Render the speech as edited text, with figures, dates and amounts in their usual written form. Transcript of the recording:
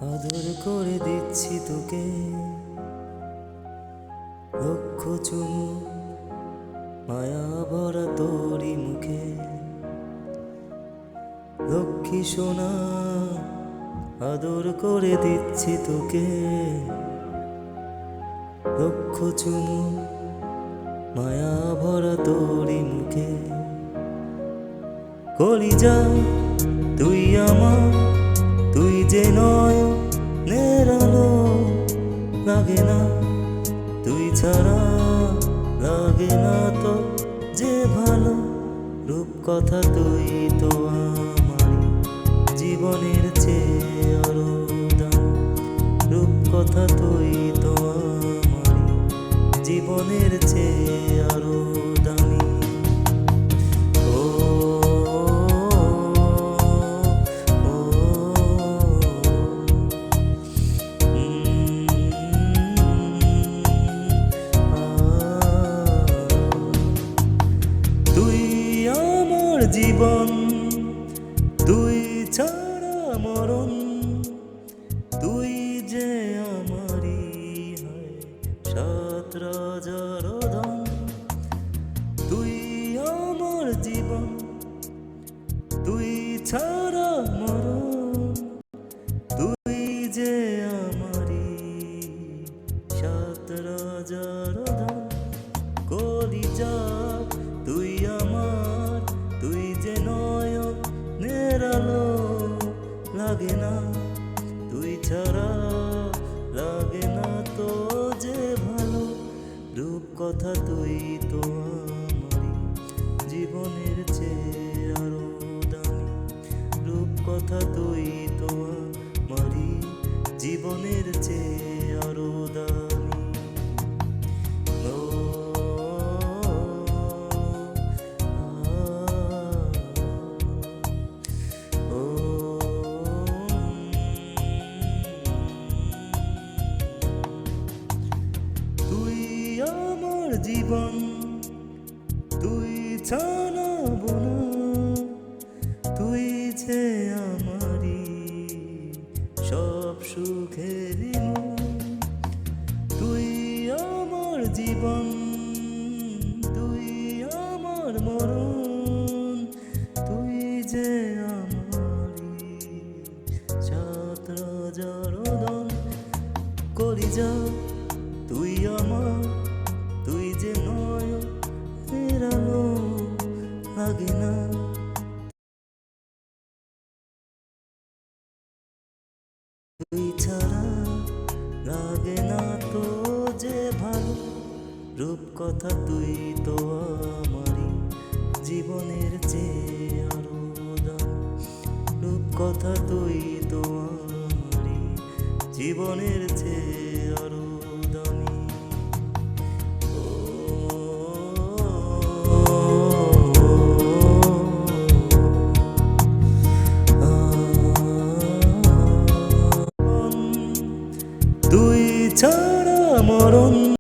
আদর করে দিচ্ছি তোকে লক্ষ চুমু, মায়া ভরা তোরি মুখে। লক্ষ্মী সোনা, আদর করে দিচ্ছি তোকে লক্ষ চুমু, মায়া ভরা তোরি মুখে। কলিজা তুই আমার, তুই যে নয়নের আলো, লাগে না তুই ছাড়া, লাগে না তো যে ভালো। রূপকথা তুই তো আমারই জীবনের চেয়ে আরো দাম। রূপকথা তুই তো আমারই জীবনের চেয়ে আরো দামি। ও জীবন তুই ছাড়া মরণ, তুই যে আমারই হয় সাত রাজার ধন। তুই আমার জীবন, তুই ছাড়া মরণ, তুই যে আমারই সাত রাজার ধন। কলিজা তুই আমার, তুই যে নয়নের আলো, লাগে না তুই ছাড়া, লাগে না তো যে ভালো। রূপকথা তুই তো আমারই জীবনের চেয়ে আরো দামি। রূপকথা তুই তো আমারই জীবনের চেয়ে আরো দামি। জীবন তুই ছাড়া বোনা, তুই যে আমারই সব সুখের মূল। তুই আমার জীবন, তুই আমার মরণ, তুই যে আমারই সাত রাজার ধন। কলিজা তুই আমার, তুই যে নয়নের আলো, লাগে না তুই ছাড়া, লাগে না তো যে ভালো। রূপকথা তুই তো আমারই জীবনের চেয়ে আরো দাম। রূপকথা তুই তো আমারই জীবনের চেয়ে আরো